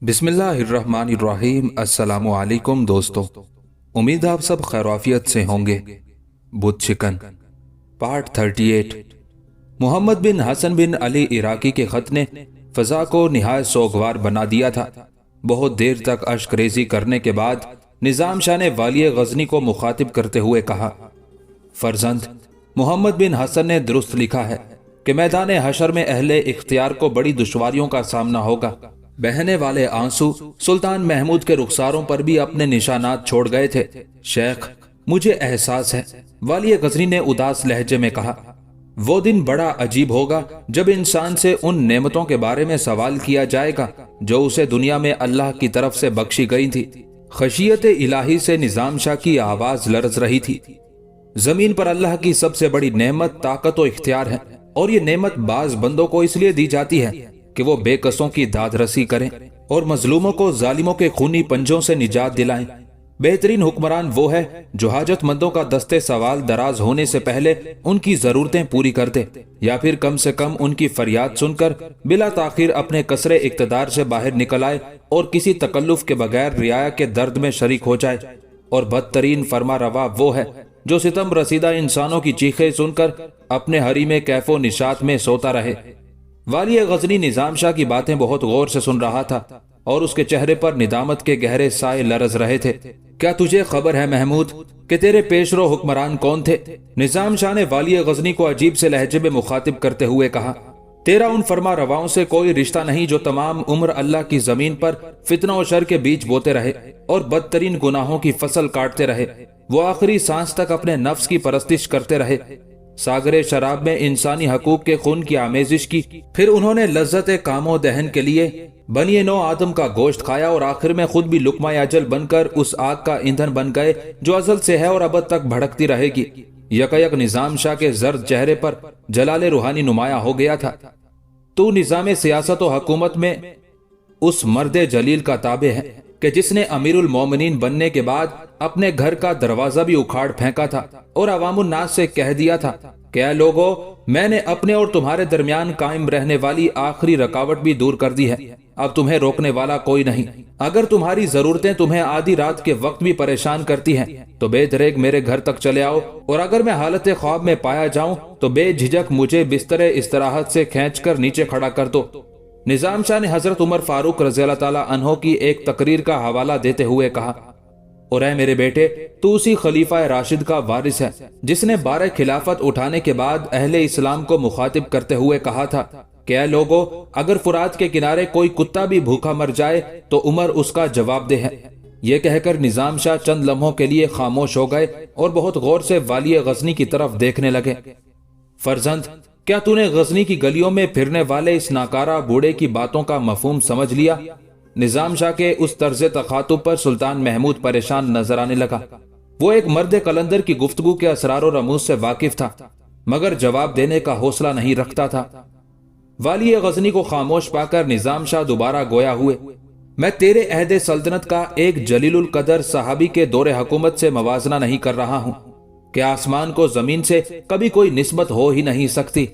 बिस्मिल्लाहिर्रहमानिर्रहीम। अस्सलामु अलैकुम दोस्तों, उम्मीद आप सब खैराफियत से होंगे। बुध चिकन पार्ट 38। मोहम्मद बिन हसन बिन अली इराकी के खत ने फजा को निहायत सोगवार बना दिया था। बहुत देर तक अश्करेजी करने के बाद निजाम शाह ने वाली गजनी को मुखातिब करते हुए कहा, फर्जंद, मोहम्मद बिन हसन ने दुरुस्त लिखा है कि मैदान हशर में अहले इख्तियार को बड़ी दुश्वारियों का सामना होगा। बहने वाले आंसू सुल्तान महमूद के रुखसारों पर भी अपने निशानात छोड़ गए थे। शेख, मुझे एहसास है, वाली गजनी ने उदास लहजे में कहा, वो दिन बड़ा अजीब होगा जब इंसान से उन नेमतों के बारे में सवाल किया जाएगा जो उसे दुनिया में अल्लाह की तरफ से बख्शी गई थी। खशियत इलाही से निजाम शाह की आवाज लरज रही थी। जमीन पर अल्लाह की सबसे बड़ी नेमत ताकत और इख्तियार है, और ये नेमत बाज बंदों को इसलिए दी जाती है कि वो बेकसों की दादरसी करें और मजलूमों को जालिमों के खूनी पंजों से निजात दिलाएं। बेहतरीन हुक्मरान वो है जो हाजतमंदों का दस्ते सवाल दराज होने से पहले उनकी जरूरतें पूरी कर दे, या फिर कम से कम उनकी फरियाद सुनकर बिला ताखिर अपने कसरे इक्तदार से बाहर निकल आए और किसी तकल्लुफ के बगैर रियाया के दर्द में शरीक हो जाए। और बदतरीन फरमा रवा वो है जो सितम रसीदा इंसानों की चीखें सुनकर अपने हरीमे कैफो निशात में सोता रहे। वाली गजनी निजाम शाह की बातें बहुत गौर से सुन रहा था और उसके चेहरे पर निदामत के गहरे साए लरज रहे थे। क्या तुझे खबर है महमूद कि तेरे पेशरो हुक्मरान कौन थे? निजाम शाह ने वाली गजनी को अजीब से लहजे में मुखातिब करते हुए कहा, तेरा उन फरमा रवाओं से कोई रिश्ता नहीं जो तमाम उम्र अल्लाह की जमीन पर फितना और शर के बीज बोते रहे और बदतरीन गुनाहों की फसल काटते रहे। वो आखिरी सांस तक अपने नफ्स की परस्तिश करते रहे। सागरे शराब में इंसानी हकूक के खून की आमेजिश की, फिर उन्होंने लज्जत कामो दहन के लिए बनिए नो आदम का गोश्त खाया और आखिर में खुद भी लुकमा अजल बनकर उस आग का ईंधन बन गए जो अजल से है और अब तक भड़कती रहेगी। यकयक निजाम शाह के जर्द चेहरे पर जलाले रूहानी नुमाया हो गया था। तू निजाम सियासत और हुकूमत में उस मर्दे जलील का ताबे है कि जिसने अमीरुल मोमिनीन बनने के बाद अपने घर का दरवाजा भी उखाड़ फेंका था और अवामुन नास से कह दिया था, क्या लोगो, मैंने अपने और तुम्हारे दरमियान कायम रहने वाली आखिरी रुकावट भी दूर कर दी है। अब तुम्हें रोकने वाला कोई नहीं। अगर तुम्हारी जरूरतें तुम्हें आधी रात के वक्त भी परेशान करती हैं तो बेदरेग मेरे घर तक चले आओ, और अगर मैं हालत ख्वाब में पाया जाऊं तो बेझिझक मुझे बिस्तरे इस्तराहत से खींचकर नीचे खड़ा कर दो। निजाम शाह ने हजरत उमर फारूक रज़ियल्लाहु ताला अन्हो की एक तकरीर का हवाला देते हुए कहा, और ऐ मेरे बेटे, तू उसी खलीफा राशिद का वारिस है जिसने 12 खिलाफत उठाने के बाद अहले इस्लाम को मुखातिब करते हुए कहा था, क्या लोगो, अगर फुरात के किनारे कोई कुत्ता भी भूखा मर जाए तो उमर उसका जवाबदेह है। ये कहकर निजाम शाह चंद लम्हों के लिए खामोश हो गए और बहुत गौर से वाली गजनी की तरफ देखने लगे। फर्जंद, क्या तूने गजनी की गलियों में फिरने वाले इस नाकारा बूढ़े की बातों का मफहूम समझ लिया? निजाम शाह के उस तर्ज तखातुब पर सुल्तान महमूद परेशान नजर आने लगा। वो एक मर्द कलंदर की गुफ्तगू के असरार और रमूज से वाकिफ था, मगर जवाब देने का हौसला नहीं रखता था। वाली गजनी को खामोश पाकर निजाम शाह दोबारा गोया हुए, मैं तेरे अहदे सल्तनत का एक जलीलुल कदर सहाबी के दौरे हुकूमत से मवाजना नहीं कर रहा हूं कि आसमान को जमीन से कभी कोई निस्बत हो ही नहीं सकती।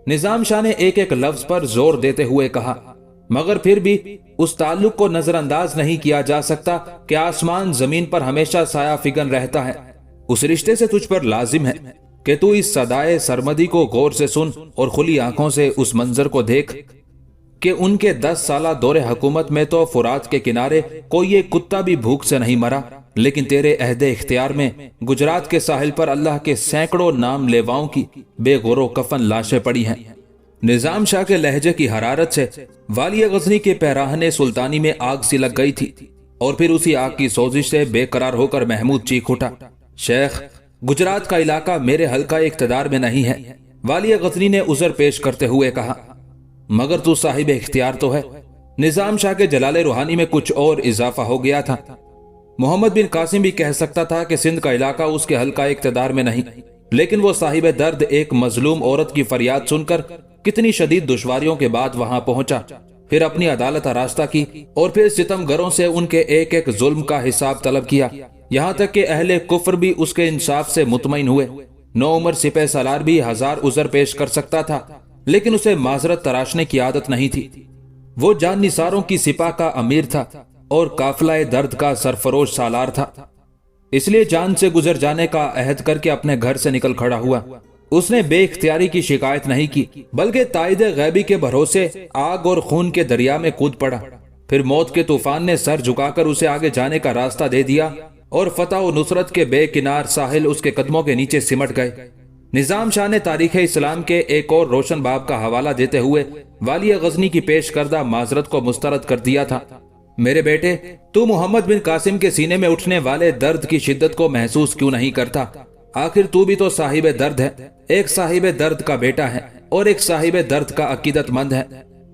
निजाम शाह ने एक एक लफ्ज पर जोर देते हुए कहा, मगर फिर भी उस ताल्लुक को नजरअंदाज नहीं किया जा सकता कि आसमान जमीन पर हमेशा साया फिगन रहता है। उस रिश्ते से तुझ पर लाजिम है कि तू इस सदाए सरमदी को गौर से सुन और खुली आंखों से उस मंजर को देख कि उनके 10 साला दौरे हुकूमत में तो फुरात के किनारे कोई एक कुत्ता भी भूख से नहीं मरा, लेकिन तेरे अहदे इख्तियार में गुजरात के साहिल पर अल्लाह के सैकड़ों नाम लेवाओं की बेगौरो कफन लाशें पड़ी हैं। निजाम शाह के लहजे की हरारत से वाली गजनी के पैराहने सुल्तानी में आग सी लग गई थी, और फिर उसी आग की सोजिश से बेकरार होकर महमूद चीख उठा, शेख, गुजरात का इलाका मेरे हल्का इख्तियार में नहीं है। वाली गजनी ने उज़र पेश करते हुए कहा, मगर तू साहिब इख्तियार तो है। निजाम शाह के जलाले रूहानी में कुछ और इजाफा हो गया था। मोहम्मद बिन कासिम भी कह सकता था कि सिंध का इलाका उसके हल्का इख्तियार में नहीं, लेकिन वो साहिब दर्द एक मजलूम औरत की फरियाद सुनकर कितनी शदीद दुश्वारियों के बाद वहां पहुंचा, फिर अपनी अदालत रास्ता की और फिर सितमगरों से उनके एक एक जुल्म का हिसाब तलब किया। یہاں تک کہ اہل کفر بھی اس کے انصاف سے مطمئن ہوئے۔ نو عمر سپہ سالار بھی 1000 عذر پیش کر سکتا تھا، لیکن اسے معذرت تراشنے کی عادت نہیں تھی۔ وہ جان نثاروں کی سپاہ کا امیر تھا اور قافلہ درد کا سرفروش سالار تھا، اس لیے جان سے گزر جانے کا عہد کر کے اپنے گھر سے نکل کھڑا ہوا۔ اس نے بے اختیاری کی شکایت نہیں کی، بلکہ تائید غیبی کے بھروسے آگ اور خون کے دریا میں کود پڑا۔ پھر موت کے طوفان نے سر جھکا کر اسے آگے جانے کا راستہ دے دیا اور فتح و نصرت کے بے کنار ساحل اس کے قدموں کے نیچے سمٹ گئے۔ نظام شاہ نے تاریخ اسلام کے ایک اور روشن باب کا حوالہ دیتے ہوئے والی غزنی کی پیش کردہ معذرت کو مسترد کر دیا تھا۔ میرے بیٹے، تو محمد بن قاسم کے سینے میں اٹھنے والے درد کی شدت کو محسوس کیوں نہیں کرتا؟ آخر تو بھی تو صاحب درد ہے، ایک صاحب درد کا بیٹا ہے اور ایک صاحب درد کا عقیدت مند ہے۔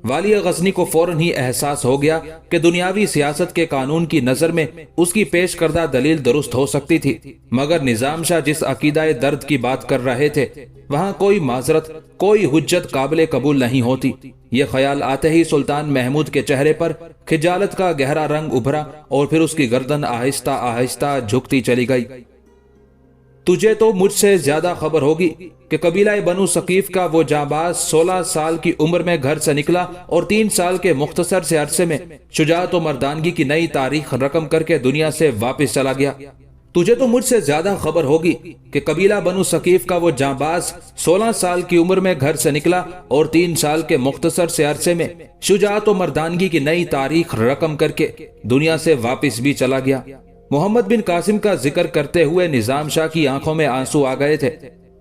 والی غزنی کو فوراً ہی احساس ہو گیا کہ دنیاوی سیاست کے قانون کی نظر میں اس کی پیش کردہ دلیل درست ہو سکتی تھی، مگر نظام شاہ جس عقیدہ درد کی بات کر رہے تھے وہاں کوئی معذرت، کوئی حجت قابل قبول نہیں ہوتی۔ یہ خیال آتے ہی سلطان محمود کے چہرے پر خجالت کا گہرا رنگ ابھرا اور پھر اس کی گردن آہستہ آہستہ جھکتی چلی گئی۔ تجھے تو مجھ سے زیادہ خبر ہوگی کہ قبیلہ بنو ثقیف کا وہ جانباز 16 سال کی عمر میں گھر سے نکلا اور 3 سال کے مختصر سے عرصے میں شجاعت و مردانگی کی نئی تاریخ رقم کر کے دنیا سے واپس چلا گیا۔ تجھے تو مجھ سے زیادہ خبر ہوگی کہ قبیلہ بنو ثقیف کا وہ جانباز 16 سال کی عمر میں گھر سے نکلا اور 3 سال کے مختصر سے عرصے میں شجاعت و مردانگی کی نئی تاریخ رقم کر کے دنیا سے واپس بھی چلا گیا۔ محمد بن قاسم کا ذکر کرتے ہوئے نظام شاہ کی آنکھوں میں آنسو آ گئے تھے۔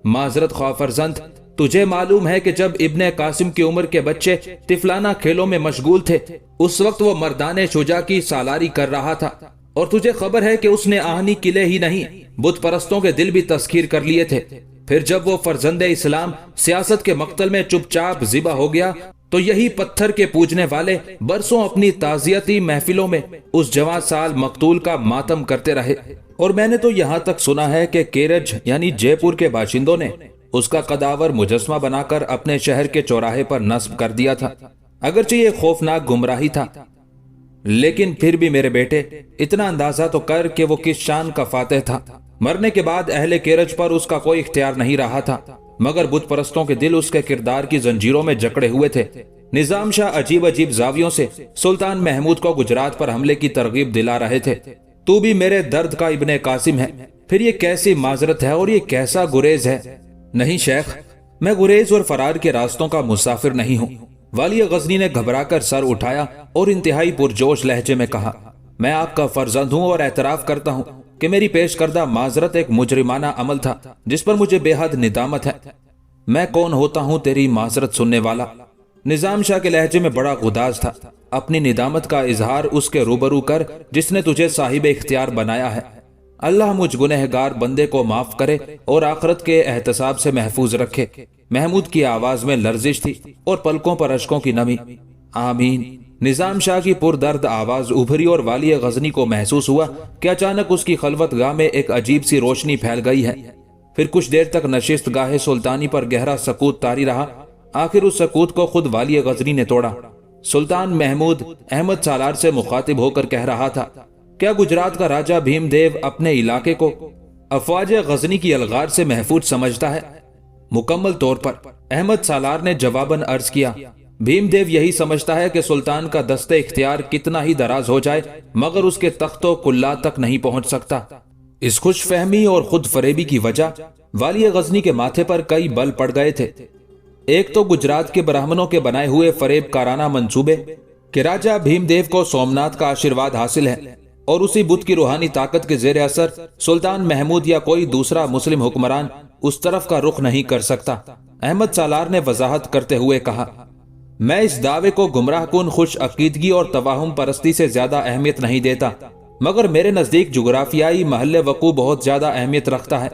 معذرت خواہ فرزند، تجھے معلوم ہے کہ جب ابن قاسم کی عمر کے بچے طفلانہ کھیلوں میں مشغول تھے اس وقت وہ مردان شجاع کی سالاری کر رہا تھا، اور تجھے خبر ہے کہ اس نے آہنی قلعے ہی نہیں بت پرستوں کے دل بھی تسخیر کر لیے تھے۔ پھر جب وہ فرزند اسلام سیاست کے مقتل میں چپ چاپ ذبح ہو گیا تو یہی پتھر کے پوجنے والے برسوں اپنی تعزیتی محفلوں میں اس جوان سال مقتول کا ماتم کرتے رہے، اور میں نے تو یہاں تک سنا ہے کہ کیرج یعنی جے پور کے باشندوں نے اس کا قداور مجسمہ بنا کر اپنے شہر کے چوراہے پر نصب کر دیا تھا۔ اگرچہ یہ خوفناک گمراہی تھا، لیکن پھر بھی میرے بیٹے اتنا اندازہ تو کر کہ وہ کس شان کا فاتح تھا۔ مرنے کے بعد اہل کیرج پر اس کا کوئی اختیار نہیں رہا تھا، مگر بت پرستوں کے دل اس کے کردار کی زنجیروں میں جکڑے ہوئے تھے۔ نظام شاہ عجیب عجیب زاویوں سے سلطان محمود کو گجرات پر حملے کی ترغیب دلا رہے تھے۔ تو بھی میرے درد کا ابن قاسم ہے، پھر یہ کیسی معذرت ہے اور یہ کیسا گریز ہے؟ نہیں شیخ، میں گریز اور فرار کے راستوں کا مسافر نہیں ہوں۔ والی غزنی نے گھبرا کر سر اٹھایا اور انتہائی پرجوش لہجے میں کہا، میں آپ کا فرزند ہوں اور اعتراف کرتا ہوں کہ میری پیش کردہ معذرت ایک مجرمانہ عمل تھا جس پر مجھے بے حد ندامت ہے۔ میں کون ہوتا ہوں تیری معذرت سننے والا؟ نظام شاہ کے لہجے میں بڑا غداز تھا۔ اپنی ندامت کا اظہار اس کے روبرو کر جس نے تجھے صاحب اختیار بنایا ہے۔ اللہ مجھ گنہگار بندے کو معاف کرے اور آخرت کے احتساب سے محفوظ رکھے۔ محمود کی آواز میں لرزش تھی اور پلکوں پر اشکوں کی نمی۔ آمین۔ نظام شاہ کی پردرد آواز ابھری اور والی غزنی کو محسوس ہوا کہ اچانک اس کی خلوت گاہ میں ایک عجیب سی روشنی پھیل گئی ہے۔ پھر کچھ دیر تک نشست گاہ سلطانی پر گہرا سکوت طاری رہا۔ آخر اس سکوت کو خود والی غزنی نے توڑا۔ سلطان محمود احمد سالار سے مخاطب ہو کر کہہ رہا تھا، کیا گجرات کا راجہ بھیم دیو اپنے علاقے کو افواج غزنی کی الغار سے محفوظ سمجھتا ہے؟ مکمل طور پر، احمد سالار نے جواباً عرض کیا۔ بھیم دیو یہی سمجھتا ہے کہ سلطان کا دست اختیار کتنا ہی دراز ہو جائے مگر اس کے تخت و کلات تک نہیں پہنچ سکتا۔ اس خوش فہمی اور خود فریبی کی وجہ والی غزنی کے ماتھے پر کئی بل پڑ گئے تھے۔ ایک تو گجرات کے براہمنوں کے بنائے ہوئے فریب کارانہ منصوبے کہ راجہ بھیم دیو کو سومنات کا آشیرواد حاصل ہے اور اسی بت کی روحانی طاقت کے زیر اثر سلطان محمود یا کوئی دوسرا مسلم حکمران اس طرف کا رخ نہیں کر سکتا۔ احمد سالار نے وضاحت کرتے ہوئے کہا، میں اس دعوے کو گمراہ کن خوش عقیدگی اور توہم پرستی سے زیادہ اہمیت نہیں دیتا، مگر میرے نزدیک جغرافیائی محل وقوع بہت زیادہ اہمیت رکھتا ہے۔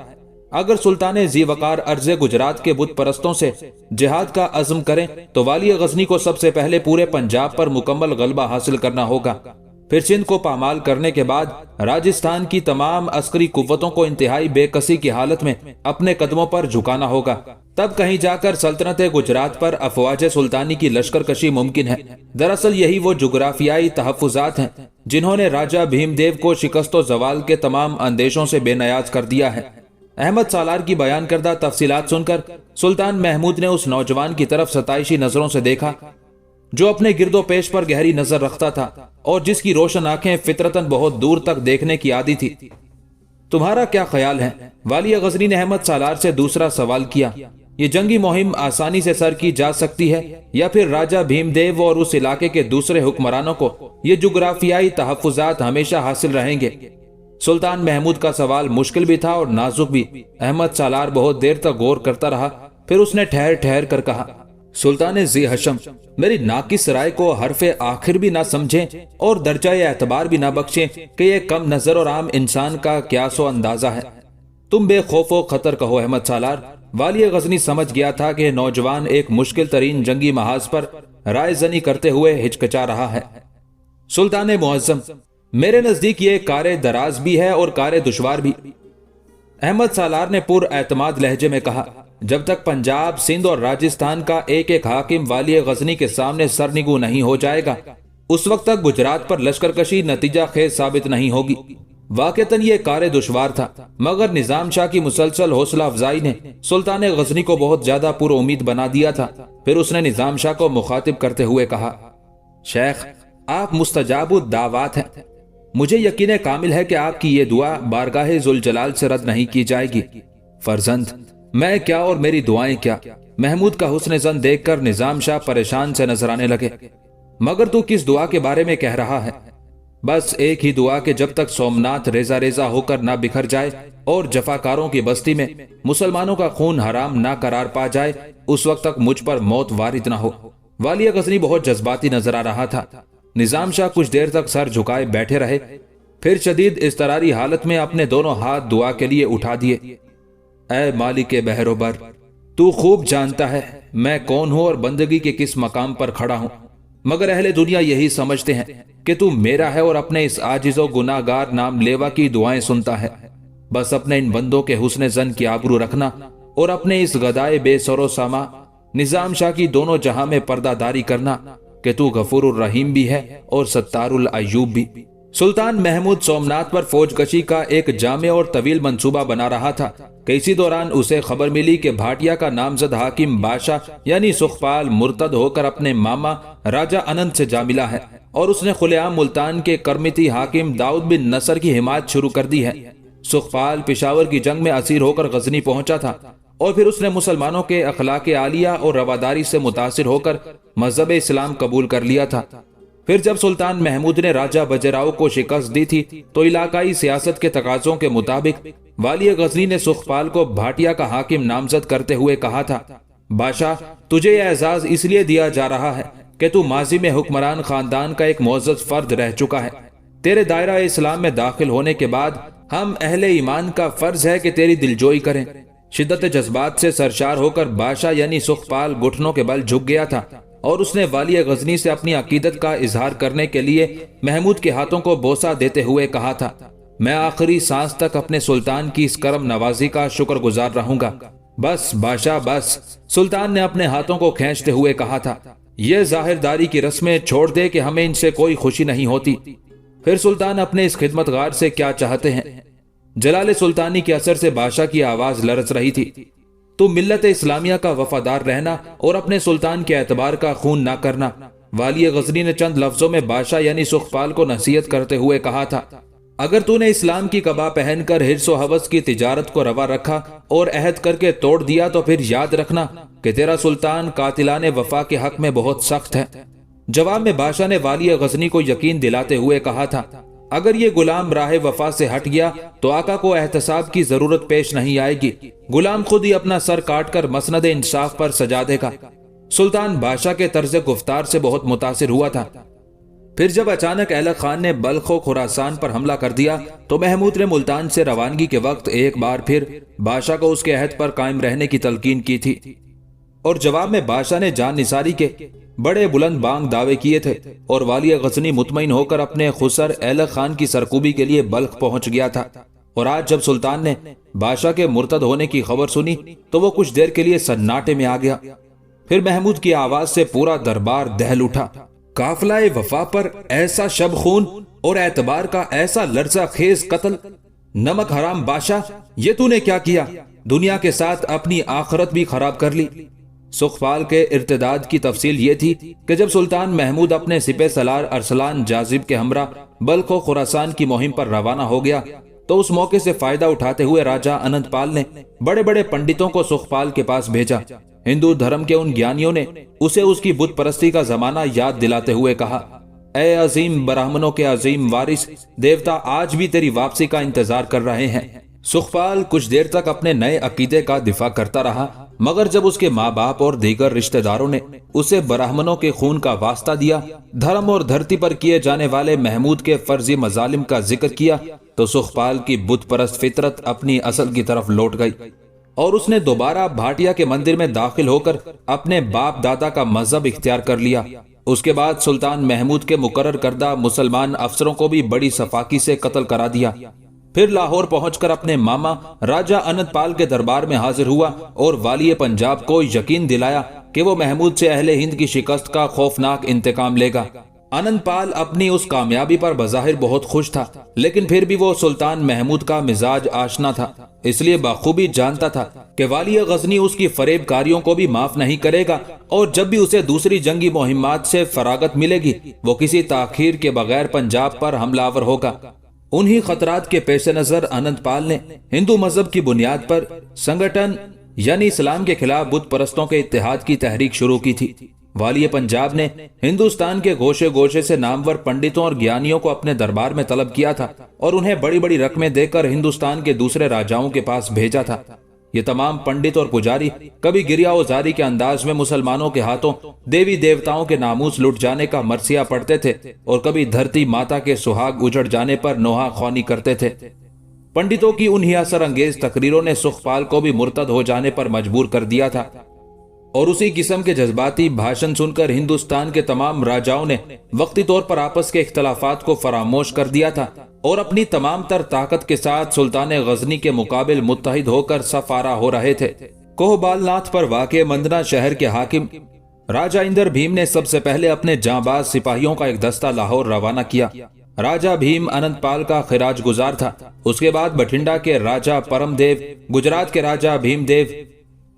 اگر سلطان ذی وقار ارض گجرات کے بت پرستوں سے جہاد کا عزم کریں تو والی غزنی کو سب سے پہلے پورے پنجاب پر مکمل غلبہ حاصل کرنا ہوگا، پھر سندھ کو پامال کرنے کے بعد راجستھان کی تمام عسکری قوتوں کو انتہائی بے کسی کی حالت میں اپنے قدموں پر جھکانا ہوگا، تب کہیں جا کر سلطنت گجرات پر افواج سلطانی کی لشکر کشی ممکن ہے۔ دراصل یہی وہ جغرافیائی تحفظات ہیں जिन्होंने राजा भीमदेव को शिकस्त व जवाल के तमाम अंदेशों से बेनियाज कर दिया है। अहमद सालार की बयान करदा तफसीलात सुनकर सुल्तान महमूद ने उस नौजवान की तरफ सताइशी नजरों से देखा जो अपने गिरदो पेश पर गहरी नजर रखता था और जिसकी रोशन आंखें फितरतन बहुत दूर तक देखने की आदी थी। तुम्हारा क्या ख्याल है? वाली गजनी ने अहमद सालार से दूसरा सवाल किया। ये जंगी मुहिम आसानी से सर की जा सकती है या फिर राजा भीमदेव और उस इलाके के दूसरे हुक्मरानों को ये जुग्राफियाई तहफ्फुजात हमेशा हासिल रहेंगे? सुल्तान महमूद का सवाल मुश्किल भी था और नाजुक भी। अहमद सालार बहुत देर तक गौर करता रहा, फिर उसने ठहर ठहर कर कहा, सुल्तान जी हशम, मेरी नाकिस राय को हरफे आखिर भी ना समझें और दर्जाए एतबार भी ना बख्शें कि ये कम नजर और आम इंसान का क्यासो अंदाजा है। तुम बेखौफो खतर कहो अहमद सालार। वाली गजनी समझ गया था कि नौजवान एक मुश्किल तरीन जंगी महाज पर राय जनी करते हुए हिचकिचा रहा है। सुल्तान मुअज्जम, मेरे नजदीक ये कारे दराज भी है और कारे दुश्वार भी। अहमद सालार ने पुर एतमाद लहजे में कहा, जब तक पंजाब, सिंध और राजस्थान का एक एक हाकिम वाली गजनी के सामने सरनिगू नहीं हो जाएगा, उस वक्त तक गुजरात पर लश्करकशी नतीजा खेज साबित नहीं होगी। वाकईतन ये कार्य दुश्वार था, मगर निजाम शाह की मुसलसल हौसला अफजाई ने सुल्तान गजनी को बहुत ज्यादा पुरउम्मीद बना दिया था। फिर उसने निजाम शाह को मुखातिब करते हुए कहा, शेख, आप मुस्तजाबुद दावात हैं। मुझे यकीन कामिल है कि आपकी ये दुआ बारगाहे जुल जलाल से रद्द नहीं की जाएगी। फर्जंद, मैं क्या और मेरी दुआएं क्या। महमूद का हुस्न जन देखकर निजाम शाह परेशान से नजर आने लगे। मगर तू किस दुआ के बारे में कह रहा है? बस एक ही दुआ कि जब तक सोमनाथ रेजा रेजा होकर ना बिखर जाए और जफाकारों की बस्ती में मुसलमानों का खून हराम ना करार पा जाए, उस वक्त तक मुझ पर मौत वारिद ना हो। वाली गजनी बहुत जज्बाती नजर आ रहा था। निजाम शाह कुछ देर तक सर झुकाए बैठे रहे, फिर शदीद इस्तरारी हालत में अपने दोनों हाथ दुआ के लिए उठा दिए। ऐ मालिक बहरोबर, तू खूब जानता है मैं कौन हूं और बंदगी के किस मकाम पर खड़ा हूं, मगर अहले दुनिया यही समझते हैं कि तू मेरा है और अपने इस आजिज़ो गुनाहगार नाम लेवा की दुआएं सुनता है। बस अपने इन बंदों के हुस्न जन की आबरू रखना और अपने इस गदाए बेसरो सामा निजाम शाह की दोनों जहां में पर्दादारी करना कि तू गफूरुर रहीम भी है और सत्तारुल अय्यूब भी। सुल्तान महमूद सोमनाथ पर फौजकशी का एक जामे और तवील मंसूबा बना रहा था कि इसी दौरान उसे खबर मिली कि भाटिया का नामजद हाकिम बादशाह यानी सुखपाल मुर्तद होकर अपने मामा राजा अनंत से जा मिला है और उसने खुलेआम मुल्तान के करमिती हाकिम दाऊद बिन नसर की हिमायत शुरू कर दी है। सुखपाल पिशावर की जंग में असीर होकर गजनी पहुंचा था और फिर उसने मुसलमानों के अखलाक आलिया और रवादारी से मुतासिर होकर मजहब इस्लाम कबूल कर लिया था। फिर जब सुल्तान महमूद ने राजा बजराव को शिकस्त दी थी तो इलाकाई सियासत के तकाजों के मुताबिक वाली गजनी ने सुखपाल को भाटिया का हाकिम नामजद करते हुए कहा था, बादशाह, तुझे यह एजाज इसलिए दिया जा रहा है कि तू माजी में हुक्मरान खानदान का एक मुअज़्ज़ज़ फर्द रह चुका है। तेरे दायरा इस्लाम में दाखिल होने के बाद हम अहले ईमान का फर्ज है कि तेरी दिलजोई करें। शिद्दत जज्बात से सरशार होकर बादशाह यानी सुखपाल घुटनों के बल झुक गया था और उसने वाली गजनी से अपनी अकीदत का इजहार करने के लिए महमूद के हाथों को बोसा देते हुए कहा था, मैं आखिरी सांस तक अपने सुल्तान की इस करम नवाजी का शुक्रगुजार रहूंगा। बस बादशाह बस। सुल्तान ने अपने हाथों को खींचते हुए कहा था, यह जाहिरदारी की रस्में छोड़ दे कि हमें इनसे कोई खुशी नहीं होती। फिर सुल्तान अपने इस खिदमतगार से क्या चाहते हैं? जलाल सुल्तानी के असर से बादशाह की आवाज लरज रही थी, तो मिल्लत इस्लामिया का वफादार रहना और अपने सुल्तान के एतबार का खून ना करना। वाली गजनी ने चंद लफ्जों में बादशाह यानी सुखपाल को नसीहत करते हुए कहा था, अगर तूने इस्लाम की कबा पहनकर हिर्स व हवस की तिजारत को रवा रखा और अहद करके तोड़ दिया तो फिर याद रखना कि तेरा सुल्तान कातिलाने वफा के हक में बहुत सख्त है। जवाब में बादशाह ने वाली गजनी को यकीन दिलाते हुए कहा था, अगर ये गुलाम राह वफा से हट गया तो आका को एहतसाब की जरूरत पेश नहीं आएगी। गुलाम खुद ही अपना सर काट कर मसनद इंसाफ पर सजा देगा। सुल्तान बादशाह के तर्ज गुफ्तार से बहुत मुतासिर हुआ था। फिर जब अचानक अहलक खान ने बल्ख व खुरासान पर हमला कर दिया तो महमूद ने मुल्तान से रवानगी के वक्त एक बार फिर बादशाह को उसके अहद पर कायम रहने की तलकीन की थी और जवाब में बादशाह ने जान निसारी के बड़े बुलंद बांग दावे किए थे और वाली गजनी मुतमईन होकर अपने खुसर अहलक खान की सरकूबी के लिए बल्ख पहुंच गया था। और आज जब सुल्तान ने बादशाह के मुर्तद होने की खबर सुनी तो वो कुछ देर के लिए सन्नाटे में आ गया। फिर महमूद की आवाज से पूरा दरबार दहल उठा। काफिला वफा पर ऐसा शब खून और एतबार का ऐसा लर्जा खेज कत्ल, नमक हराम बादशाह, ये तूने क्या किया? दुनिया के साथ अपनी आखिरत भी खराब कर ली। सुखपाल के इर्तिदाद की तफसील ये थी कि जब सुल्तान महमूद अपने सिपह सलार अरसलान जाजिब के हमरा बल्ख और खुरासान की मुहिम पर रवाना हो गया, तो उस मौके से फायदा उठाते हुए राजा अनंतपाल ने बड़े बड़े पंडितों को सुखपाल के पास भेजा। हिंदू धर्म के उन ज्ञानियों ने उसे उसकी बुत परस्ती का जमाना याद दिलाते हुए कहा, ऐ अजीम ब्राह्मणों के अजीम वारिस, देवता आज भी तेरी वापसी का इंतजार कर रहे हैं। सुखपाल कुछ देर तक अपने नए अकीदे का दिफा करता रहा, मगर जब उसके माँ बाप और दीगर रिश्तेदारों ने उसे ब्राह्मणों के खून का वास्ता दिया, धर्म और धरती पर किए जाने वाले महमूद के फर्जी मजालिम का जिक्र किया, तो सुखपाल की बुत परस्त फितरत अपनी असल की तरफ लौट गई और उसने दोबारा भाटिया के मंदिर में दाखिल होकर अपने बाप दादा का मजहब इख्तियार कर लिया। उसके बाद सुल्तान महमूद के मुकर्रर करदा मुसलमान अफसरों को भी बड़ी सफाकी से कत्ल करा दिया। फिर लाहौर पहुंचकर अपने मामा राजा अनंतपाल के दरबार में हाजिर हुआ और वाली पंजाब को यकीन दिलाया कि वो महमूद से अहले हिंद की शिकस्त का खौफनाक इंतकाम लेगा। अनंतपाल अपनी उस कामयाबी पर बज़ाहिर बहुत खुश था, लेकिन फिर भी वो सुल्तान महमूद का मिजाज आशना था, इसलिए बखूबी जानता था कि वाली गजनी उसकी फरेबकारियों को भी माफ नहीं करेगा और जब भी उसे दूसरी जंगी मुहिम्मात से फरागत मिलेगी, वो किसी ताखीर के बगैर पंजाब पर हमलावर होगा। उन्हीं खतरात के पेश नजर अनंतपाल ने हिंदू मजहब की बुनियाद पर संगठन यानी इस्लाम के खिलाफ बुत परस्तों के इत्तेहाद की तहरीक शुरू की थी। वाली पंजाब ने हिंदुस्तान के गोशे गोशे से नामवर पंडितों और ज्ञानियों को अपने दरबार में तलब किया था और उन्हें बड़ी बड़ी रकमें देकर हिंदुस्तान के दूसरे राजाओं के पास भेजा था। ये तमाम पंडित और पुजारी कभी गिरियाओजारी के अंदाज में मुसलमानों के हाथों देवी देवताओं के नामूस लुट जाने का मरसिया पढ़ते थे और कभी धरती माता के सुहाग उजड़ जाने पर नोहा ख्वानी करते थे। पंडितों की उन्हीं असर अंगेज तकरीरों ने सुखपाल को भी मुर्तद हो जाने पर मजबूर कर दिया था और उसी किस्म के जज्बाती भाषण सुनकर हिंदुस्तान के तमाम राजाओं ने वक्ती तौर पर आपस के इख्तलाफात को फरामोश कर दिया था और अपनी तमाम तर ताकत के साथ सुल्तान गजनी के मुकाबिल मुत्तहिद होकर सफारा हो रहे थे। कोहबालनाथ पर वाक़े मंदना शहर के हाकिम राजा इंदर भीम ने सबसे पहले अपने जांबाज सिपाहियों का एक दस्ता लाहौर रवाना किया। राजा भीम अनंतपाल का खिराज गुजार था। उसके बाद बठिंडा के राजा परमदेव, गुजरात के राजा भीमदेव,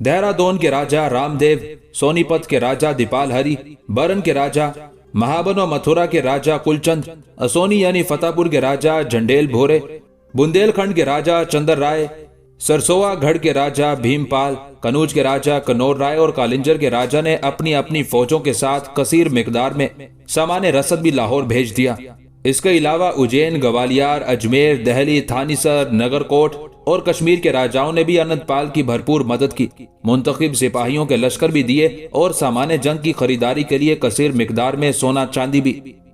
देहरादून के राजा रामदेव, सोनीपत के राजा दीपाल हरी, बरन के राजा महाबन और मथुरा के राजा कुलचंद, असोनी यानी फतेहपुर के राजा झंडेल भोरे, बुंदेलखंड के राजा चंद्र राय, सरसोआ गढ़ के राजा भीमपाल, कनूज के राजा कनौर राय और कालिंजर के राजा ने अपनी अपनी फौजों के साथ कसीर मिकदार में सामान रसद भी लाहौर भेज दिया। इसके अलावा उज्जैन, ग्वालियर, अजमेर, दहली, थानीसर, नगरकोट और कश्मीर के राजाओं ने भी अनंतपाल की भरपूर मदद की। मुंतखब सिपाहियों के लश्कर भी दिए और सामान जंग की खरीदारी के लिए कसीर मिकदार में सोना चांदी भी।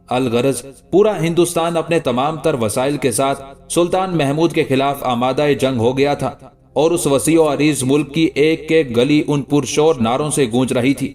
अलगरज पूरा हिंदुस्तान अपने तमाम तर वसाइल के साथ सुल्तान महमूद के खिलाफ आमादा जंग हो गया था और उस वसीओ अरीज मुल्क की एक एक गली उन पुरशोर नारों से गूंज रही थी।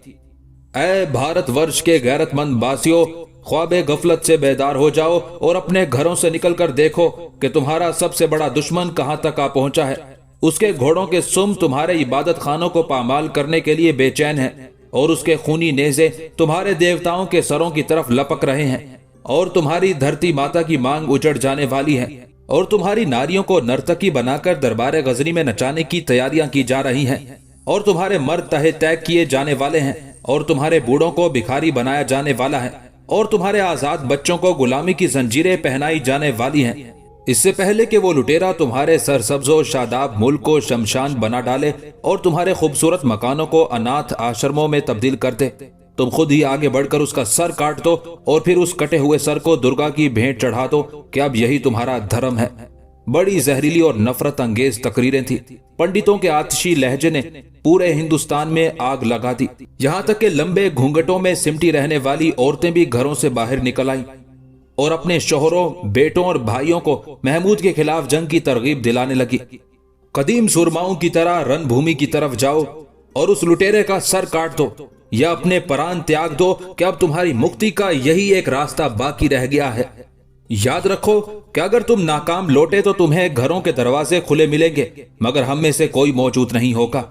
ऐ भारत वर्ष के गैरतमंद बासियों, ख्वाबे गफलत से बेदार हो जाओ और अपने घरों से निकलकर देखो कि तुम्हारा सबसे बड़ा दुश्मन कहां तक आ पहुंचा है। उसके घोड़ों के सुम तुम्हारे इबादत खानों को पामाल करने के लिए बेचैन है और उसके खूनी नेज़े तुम्हारे देवताओं के सरों की तरफ लपक रहे हैं और तुम्हारी धरती माता की मांग उजड़ जाने वाली है और तुम्हारी नारियों को नर्तकी बनाकर दरबार गजनी में नचाने की तैयारियां की जा रही हैं और तुम्हारे मर्द तहे तैग किए जाने वाले हैं और तुम्हारे बूढ़ों को भिखारी बनाया जाने वाला है और तुम्हारे आजाद बच्चों को गुलामी की जंजीरें पहनाई जाने वाली हैं। इससे पहले कि वो लुटेरा तुम्हारे सरसब्जो शादाब मुल्क को शमशान बना डाले और तुम्हारे खूबसूरत मकानों को अनाथ आश्रमों में तब्दील कर दे, तुम खुद ही आगे बढ़कर उसका सर काट दो और फिर उस कटे हुए सर को दुर्गा की भेंट चढ़ा दो। क्या अब यही तुम्हारा धर्म है? बड़ी जहरीली और नफरत अंगेज तकरीरें थी। पंडितों के आतिशी लहजे ने पूरे हिंदुस्तान में आग लगा दी। यहाँ तक कि लंबे घूंघटों में सिमटी रहने वाली औरतें भी घरों से बाहर निकल आईं और अपने शोहरों, बेटों और भाइयों को महमूद के खिलाफ जंग की तरगीब दिलाने लगी। कदीम सुरमाओं की तरह रणभूमि की तरफ जाओ और उस लुटेरे का सर काट दो या अपने प्राण त्याग दो कि अब तुम्हारी मुक्ति का यही एक रास्ता बाकी रह गया है। याद रखो कि अगर तुम नाकाम लौटे तो तुम्हें घरों के दरवाजे खुले मिलेंगे, मगर हम में से कोई मौजूद नहीं होगा।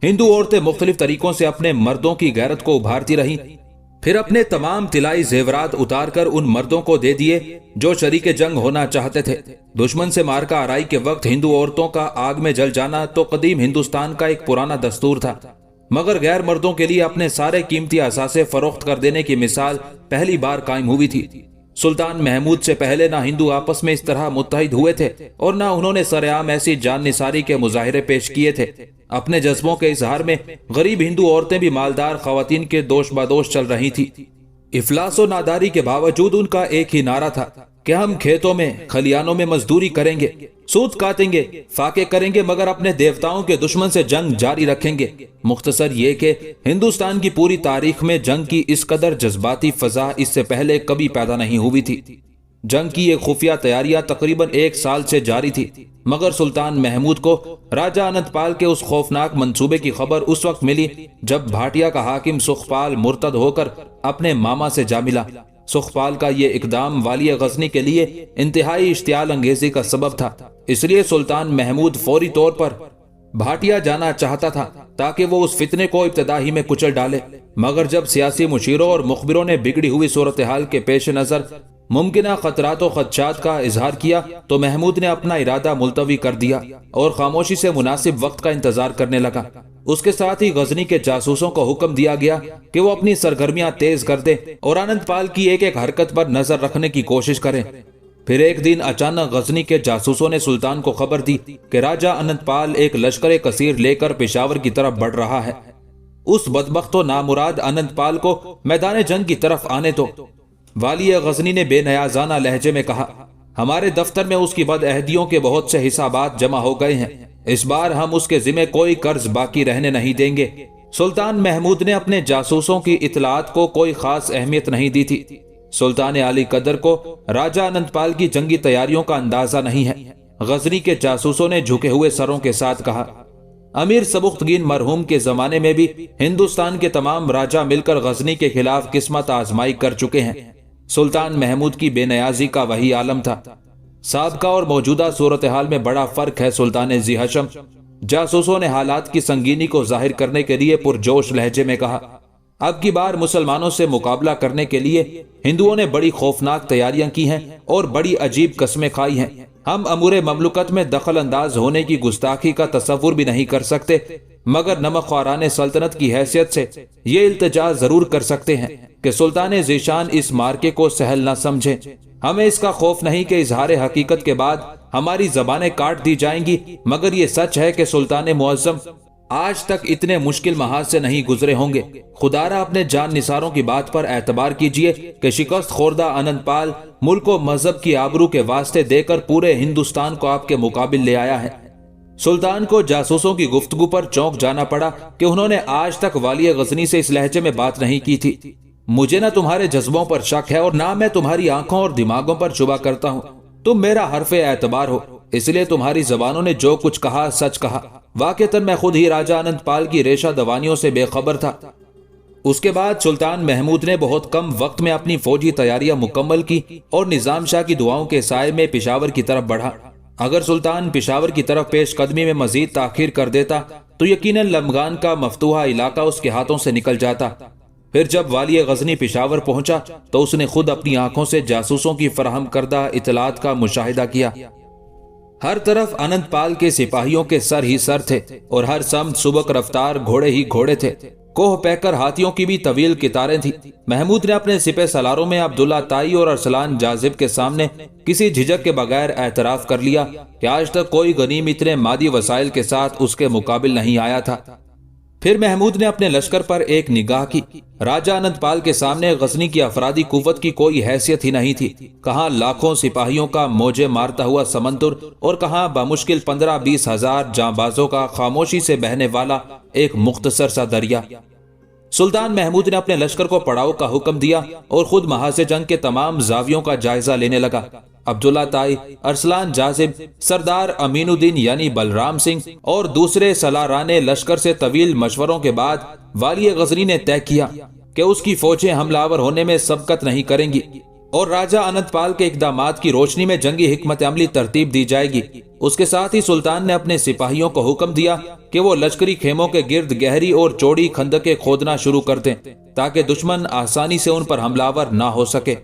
हिंदू औरतें मुख्तलिफ तरीकों से अपने मर्दों की गैरत को उभारती रहीं। پھر اپنے تمام طلائی زیورات اتار کر ان مردوں کو دے دیے جو شریک جنگ ہونا چاہتے تھے۔ دشمن سے مارکا آرائی کے وقت ہندو عورتوں کا آگ میں جل جانا تو قدیم ہندوستان کا ایک پرانا دستور تھا، مگر غیر مردوں کے لیے اپنے سارے قیمتی اثاثے فروخت کر دینے کی مثال پہلی بار قائم ہوئی تھی۔ سلطان محمود سے پہلے نہ ہندو آپس میں اس طرح متحد ہوئے تھے اور نہ انہوں نے سرعام ایسی جان نثاری کے مظاہرے پیش کیے تھے۔ اپنے جذبوں کے اظہار میں غریب ہندو عورتیں بھی مالدار خواتین کے دوش بدوش چل رہی تھی۔ افلاس و ناداری کے باوجود ان کا ایک ہی نعرہ تھا کہ ہم کھیتوں میں کھلیانوں میں مزدوری کریں گے، سود کاٹیں گے، فاقے کریں گے، مگر اپنے دیوتاؤں کے دشمن سے جنگ جاری رکھیں گے۔ مختصر یہ کہ ہندوستان کی پوری تاریخ میں جنگ کی اس قدر جذباتی فضا اس سے پہلے کبھی پیدا نہیں ہوئی تھی۔ جنگ کی یہ خفیہ تیاریاں تقریباً 1 سال سے جاری تھی، مگر سلطان محمود کو راجہ اننت پال کے اس خوفناک منصوبے کی خبر اس وقت ملی جب بھاٹیا کا حاکم سکھپال مرتد ہو کر اپنے ماما سے جا ملا۔ سکھپال کا یہ اقدام والی غزنی کے لیے انتہائی اشتعال انگیزی کا سبب تھا، اس لیے سلطان محمود فوری طور پر بھاٹیا جانا چاہتا تھا تاکہ وہ اس فتنے کو ابتدائی میں کچل ڈالے، مگر جب سیاسی مشیروں اور مخبروں نے بگڑی ہوئی صورتحال کے پیش نظر ممکنہ خطرات و خدشات کا اظہار کیا تو محمود نے اپنا ارادہ ملتوی کر دیا اور خاموشی سے مناسب وقت کا انتظار کرنے لگا۔ اس کے ساتھ ہی غزنی کے جاسوسوں کو حکم دیا گیا کہ وہ اپنی سرگرمیاں تیز کر دیں اور اننت پال کی ایک ایک حرکت پر نظر رکھنے کی کوشش کریں۔ پھر ایک دن اچانک غزنی کے جاسوسوں نے سلطان کو خبر دی کہ راجہ اننت پال ایک لشکر کثیر لے کر پشاور کی طرف بڑھ رہا ہے۔ اس بدبخت و نامراد اننت پال کو میدان جنگ کی طرف آنے دو۔ والی غزنی نے بے نیازانہ لہجے میں کہا، ہمارے دفتر میں اس کی بد عہدیوں کے بہت سے حسابات جمع ہو گئے ہیں، اس بار ہم اس کے ذمہ کوئی قرض باقی رہنے نہیں دیں گے۔ سلطان محمود نے اپنے جاسوسوں کی اطلاعات کو کوئی خاص اہمیت نہیں دی تھی۔ سلطان علی قدر کو راجہ اننت پال کی جنگی تیاریوں کا اندازہ نہیں ہے۔ غزنی کے جاسوسوں نے جھکے ہوئے سروں کے ساتھ کہا، امیر سبکتگین مرحوم کے زمانے میں بھی ہندوستان کے تمام راجہ مل کر غزنی کے خلاف قسمت آزمائی کر چکے ہیں۔ سلطان محمود کی بے نیازی کا وہی عالم تھا۔ سابقہ اور موجودہ صورتحال میں بڑا فرق ہے سلطان ذی ہشم۔ جاسوسوں نے حالات کی سنگینی کو ظاہر کرنے کے لیے پرجوش لہجے میں کہا، اب کی بار مسلمانوں سے مقابلہ کرنے کے لیے ہندوؤں نے بڑی خوفناک تیاریاں کی ہیں اور بڑی عجیب قسمیں کھائی ہیں۔ ہم امور مملکت میں دخل انداز ہونے کی گستاخی کا تصور بھی نہیں کر سکتے، مگر نمک خواران سلطنت کی حیثیت سے یہ التجا ضرور کر سکتے ہیں کہ سلطان ذیشان اس مارکے کو سہل نہ سمجھیں۔ ہمیں اس کا خوف نہیں کہ اظہار حقیقت کے بعد ہماری زبانیں کاٹ دی جائیں گی، مگر یہ سچ ہے کہ سلطان معظم آج تک اتنے مشکل محاذ سے نہیں گزرے ہوں گے۔ خدارا اپنے جان نثاروں کی بات پر اعتبار کیجئے کہ شکست خوردہ اننت پال ملک و مذہب کی آبرو کے واسطے دے کر پورے ہندوستان کو آپ کے مقابل لے آیا ہے۔ سلطان کو جاسوسوں کی گفتگو پر چونک جانا پڑا کہ انہوں نے آج تک والی غزنی سے اس لہجے میں بات نہیں کی تھی۔ مجھے نہ تمہارے جذبوں پر شک ہے اور نہ میں تمہاری آنکھوں اور دماغوں پر شبہ کرتا ہوں، تم میرا حرف اعتبار ہو، اس لیے تمہاری زبانوں نے جو کچھ کہا سچ کہا۔ واقعتاً میں خود ہی راجہ اننت پال کی ریشہ دوانیوں سے بے خبر تھا۔ اس کے بعد سلطان محمود نے بہت کم وقت میں اپنی فوجی تیاریاں مکمل کی اور نظام شاہ کی دعاؤں کے سائے میں پشاور کی طرف بڑھا۔ اگر سلطان پشاور کی طرف پیش قدمی میں مزید تاخیر کر دیتا تو یقیناً لمگان کا مفتوحہ علاقہ اس کے ہاتھوں سے نکل جاتا۔ پھر جب والی غزنی پشاور پہنچا تو اس نے خود اپنی آنکھوں سے جاسوسوں کی فراہم کردہ اطلاعات کا مشاہدہ کیا۔ ہر طرف اننت پال کے سپاہیوں کے سر ہی سر تھے اور ہر سمت سبک رفتار گھوڑے ہی گھوڑے تھے۔ کوہ پیکر ہاتھیوں کی بھی طویل قطاریں تھیں۔ محمود نے اپنے سپہ سالاروں میں عبداللہ تائی اور ارسلان جاذب کے سامنے کسی جھجک کے بغیر اعتراف کر لیا کہ آج تک کوئی غنیم اتنے مادی وسائل کے ساتھ اس کے مقابل نہیں آیا تھا۔ پھر محمود نے اپنے لشکر پر ایک نگاہ کی۔ راجہ اننت پال کے سامنے غزنی کی افرادی قوت کی کوئی حیثیت ہی نہیں تھی۔ کہاں لاکھوں سپاہیوں کا موجے مارتا ہوا سمندر اور کہاں بمشکل 15-20 ہزار جاں بازوں کا خاموشی سے بہنے والا ایک مختصر سا دریا۔ سلطان محمود نے اپنے لشکر کو پڑاؤ کا حکم دیا اور خود محاذ جنگ کے تمام زاویوں کا جائزہ لینے لگا۔ عبداللہ تائی، ارسلان جاذب، سردار امین الدین یعنی بلرام سنگھ اور دوسرے سالاران لشکر سے طویل مشوروں کے بعد والی غزنی نے طے کیا کہ اس کی فوجیں حملہ آور ہونے میں سبقت نہیں کریں گی اور راجہ انت پال کے اقدامات کی روشنی میں جنگی حکمت عملی ترتیب دی جائے گی۔ اس کے ساتھ ہی سلطان نے اپنے سپاہیوں کو حکم دیا کہ وہ لشکری خیموں کے گرد گہری اور چوڑی خندقیں کھودنا شروع کر دیں تاکہ دشمن آسانی سے ان پر حملہ آور نہ ہو سکے۔